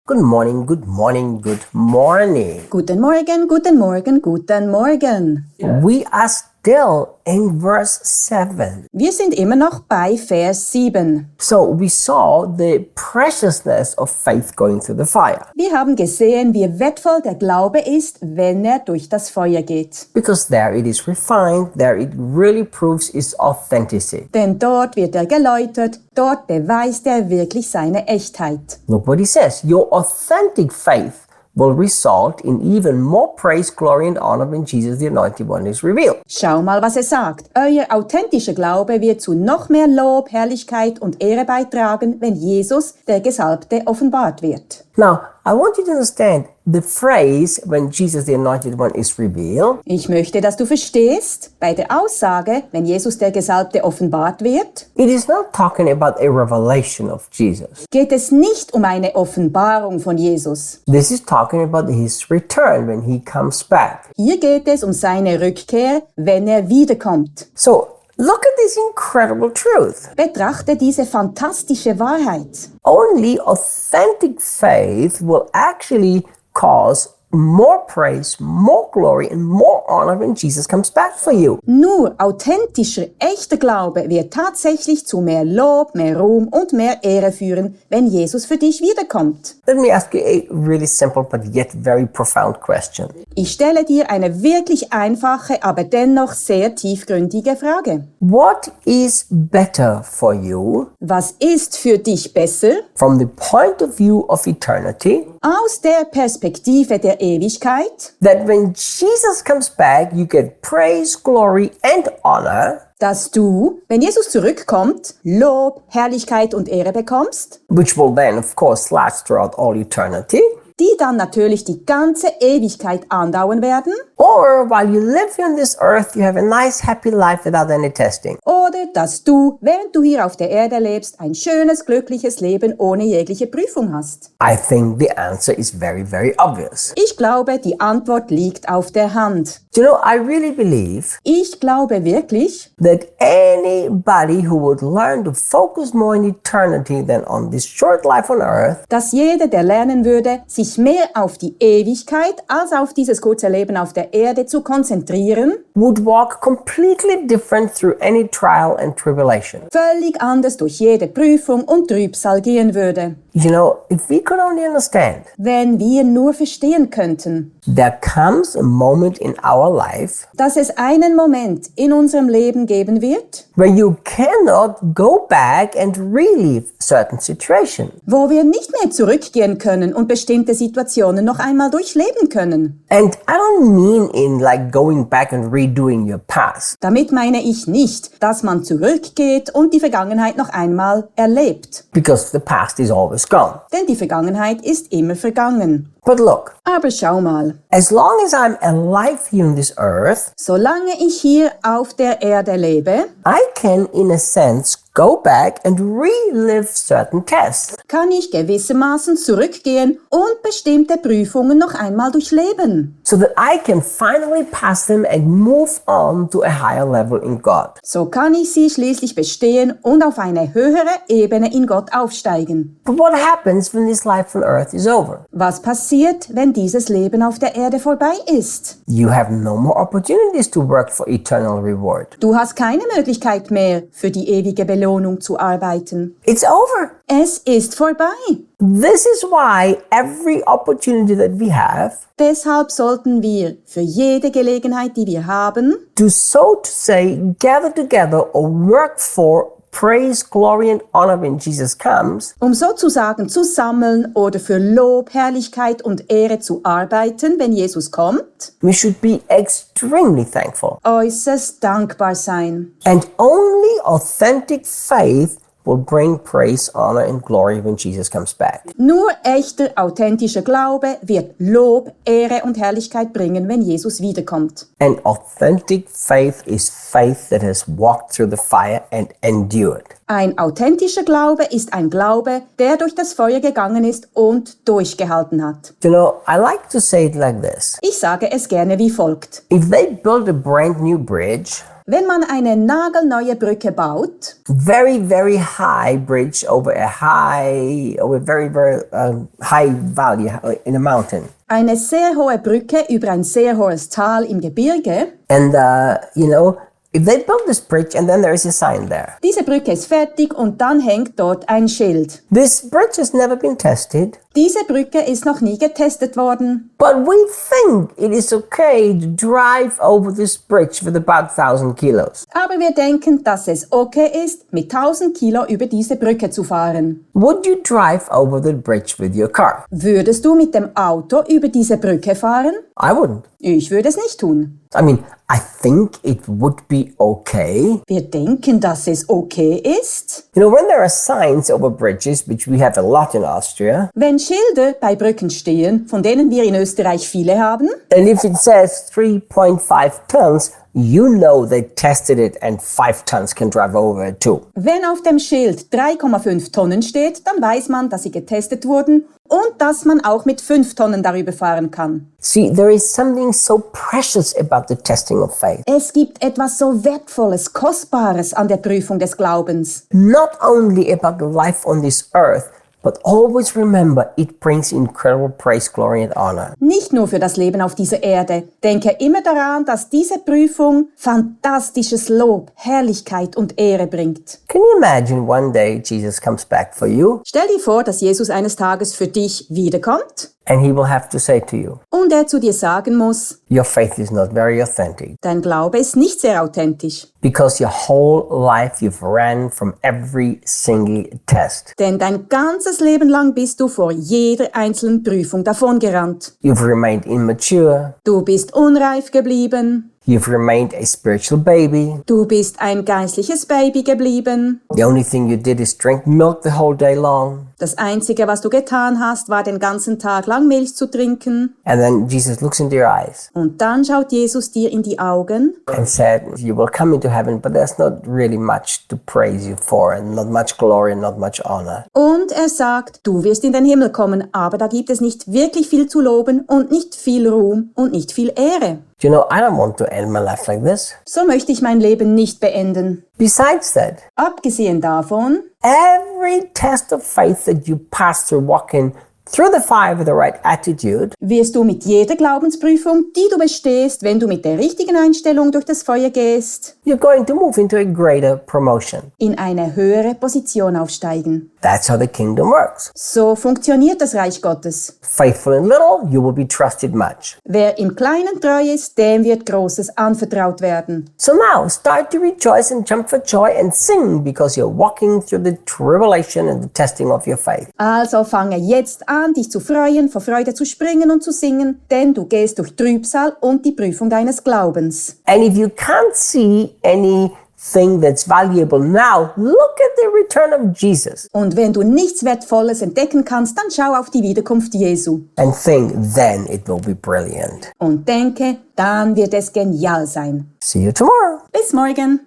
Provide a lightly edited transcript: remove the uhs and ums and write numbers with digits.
Good morning, good morning, good morning. Guten Morgen, guten Morgen, guten Morgen. We are still in verse 7. Wir sind immer noch bei Vers 7. So we saw the preciousness of faith going through the fire. Wir haben gesehen, wie wertvoll der Glaube ist, wenn er durch das Feuer geht. Because there it is refined, there it really proves its authenticity. Denn dort wird er geläutert, dort beweist er wirklich seine Echtheit. Look what he says. Your authentic faith will result in even more praise, glory, and honor when Jesus, the Anointed One, is revealed. Schau mal, was er sagt. Euer authentischer Glaube wird zu noch mehr Lob, Herrlichkeit und Ehre beitragen, wenn Jesus, der Gesalbte, offenbart wird. Now, I want you to understand the phrase, when Jesus, the Anointed One, is revealed. Ich möchte, dass du verstehst, bei der Aussage, wenn Jesus, der Gesalbte, offenbart wird, It is not talking about a revelation of Jesus. geht es nicht um eine Offenbarung von Jesus. This is talking about his return when he comes back. Hier geht es um seine Rückkehr, wenn er wiederkommt. So, look at this incredible truth. Betrachte diese fantastische Wahrheit. Only authentic faith will actually cause more praise, more glory, and more honor when Jesus comes back for you. Nur authentischer, echter Glaube wird tatsächlich zu mehr Lob, mehr Ruhm und mehr Ehre führen, wenn Jesus für dich wiederkommt. Let me ask you a really simple but yet very profound question. Ich stelle dir eine wirklich einfache, aber dennoch sehr tiefgründige Frage. What is better for you Was ist für dich besser from the point of view of eternity? aus der Perspektive der Ewigkeit, That when Jesus comes back, you get praise, glory, and honor, dass du, wenn Jesus zurückkommt, Lob, Herrlichkeit und Ehre bekommst, which will then, of course, last throughout all eternity, die dann natürlich die ganze Ewigkeit andauern werden, or while you live here on this earth, you have a nice, happy life without any testing. oder dass du, während du hier auf der Erde lebst, ein schönes, glückliches Leben ohne jegliche Prüfung hast. I think the answer is very, very obvious. Ich glaube, die Antwort liegt auf der Hand. You know, I really believe Ich glaube wirklich, that anybody who would learn to focus more on eternity than on this short life on earth dass jeder, der lernen würde, sich mehr auf die Ewigkeit als auf dieses kurze Leben auf der Erde zu konzentrieren, would walk completely different through any trial and tribulation. völlig anders durch jede Prüfung und Trübsal gehen würde. You know, if we could only understand, Wenn wir nur verstehen könnten, there comes a moment in our life dass es einen Moment in unserem Leben geben wird, where you cannot go back and relive certain situation. wo wir nicht mehr zurückgehen können und bestimmte Situationen noch einmal durchleben können. And I don't mean in like going back and redoing your past. Damit meine ich nicht, dass man zurückgeht und die Vergangenheit noch einmal erlebt. Because the past is always gone. Denn die Vergangenheit ist immer vergangen. But look, Aber schau mal, as long as I'm alive here on this earth, solange ich hier auf der Erde lebe, I can, in a sense, go back and relive certain tests. kann ich gewissermaßen zurückgehen und bestimmte Prüfungen noch einmal durchleben. So that I can finally pass them and move on to a higher level in God. So kann ich sie schließlich bestehen und auf eine höhere Ebene in Gott aufsteigen. But what happens when this life on earth is over? Was passiert, wenn dieses Leben auf der Erde vorbei ist? You have no more opportunities to work for eternal reward. Du hast keine Möglichkeit mehr, für die ewige Belohnung zu arbeiten. It's over. Es ist vorbei. This is why every opportunity that we have Deshalb sollten wir für jede Gelegenheit, die wir haben, to, so to say, gather together or work for praise, glory, and honor when Jesus comes, um sozusagen zu sammeln oder für Lob, Herrlichkeit und Ehre zu arbeiten, wenn Jesus kommt, we should be extremely thankful. äußerst dankbar sein. And only authentic faith will bring praise, honor, and glory when Jesus comes back. Nur echter, authentischer Glaube wird Lob, Ehre und Herrlichkeit bringen, wenn Jesus wiederkommt. And authentic faith is faith that has walked through the fire and endured. Ein authentischer Glaube ist ein Glaube, der durch das Feuer gegangen ist und durchgehalten hat. You know, I like to say it like this. Ich sage es gerne wie folgt. If they build a brand new bridge, Wenn man eine nagelneue Brücke baut, very, very high bridge over very, very high valley in a mountain. eine sehr hohe Brücke über ein sehr hohes Tal im Gebirge, And, if they build this bridge and then there is a sign there. diese Brücke ist fertig und dann hängt dort ein Schild. This bridge has never been tested, Diese Brücke ist noch nie getestet worden. but we think it is okay to drive over this bridge with about 1,000 kilos. Aber wir denken, dass es okay ist, mit 1000 Kilo über diese Brücke zu fahren. Would you drive over the bridge with your car? Würdest du mit dem Auto über diese Brücke fahren? I wouldn't. Ich würde es nicht tun. I mean, I think it would be okay. Wir denken, dass es okay ist. When there are signs over bridges, which we have a lot in Austria, Wenn Schilder bei Brücken stehen, von denen wir in Österreich viele haben, and if it says 3.5 tons, you know they tested it and 5 tons can drive over it too. wenn auf dem Schild 3,5 Tonnen steht, dann weiß man, dass sie getestet wurden und dass man auch mit 5 Tonnen darüber fahren kann. See, there is something so precious about the testing of faith. Es gibt etwas so Wertvolles, Kostbares an der Prüfung des Glaubens. Not only about the life on this earth, but always remember it brings incredible praise, glory and honor. Nicht nur für das Leben auf dieser Erde. Denke immer daran, dass diese Prüfung fantastisches Lob, Herrlichkeit und Ehre bringt. Can you imagine one day Jesus comes back for you Stell dir vor, dass Jesus eines Tages für dich wiederkommt and he will have to say to you, und er zu dir sagen muss, your faith is not very authentic dein Glaube ist nicht sehr authentisch, because your whole life you've ran from every single test. denn dein ganzes Leben lang bist du vor jeder einzelnen Prüfung davongerannt. You've remained immature. Du bist unreif geblieben, You've remained a spiritual baby. du bist ein geistliches Baby geblieben. The only thing you did is drink milk the whole day long. Das Einzige, was du getan hast, war den ganzen Tag lang Milch zu trinken. And then Jesus looks into your eyes Und dann schaut Jesus dir in die Augen and said, you will come into heaven, but there's not really much to praise you for and not much glory and not much honor. und er sagt, du wirst in den Himmel kommen, aber da gibt es nicht wirklich viel zu loben und nicht viel Ruhm und nicht viel Ehre. I don't want to end my life like this. So möchte ich mein Leben nicht beenden. Besides that, Abgesehen davon, every test of faith that you pass through walking through the fire with the right attitude, wirst du mit jeder Glaubensprüfung, die du bestehst, wenn du mit der richtigen Einstellung durch das Feuer gehst, you're going to move into a greater promotion. in eine höhere Position aufsteigen. That's how the kingdom works. So funktioniert das Reich Gottes. Faithful in little, you will be trusted much. Wer im Kleinen treu ist, dem wird Großes anvertraut werden. So now, start to rejoice and jump for joy and sing because you're walking through the tribulation and the testing of your faith. Also fange jetzt an, dich zu freuen, vor Freude zu springen und zu singen, denn du gehst durch Trübsal und die Prüfung deines Glaubens. And if you can't see anything that's valuable now, look at the return of Jesus Und wenn du nichts Wertvolles entdecken kannst, dann schau auf die Wiederkunft Jesu. and think, then it will be brilliant. Und denke, dann wird es genial sein. See you tomorrow. Bis morgen!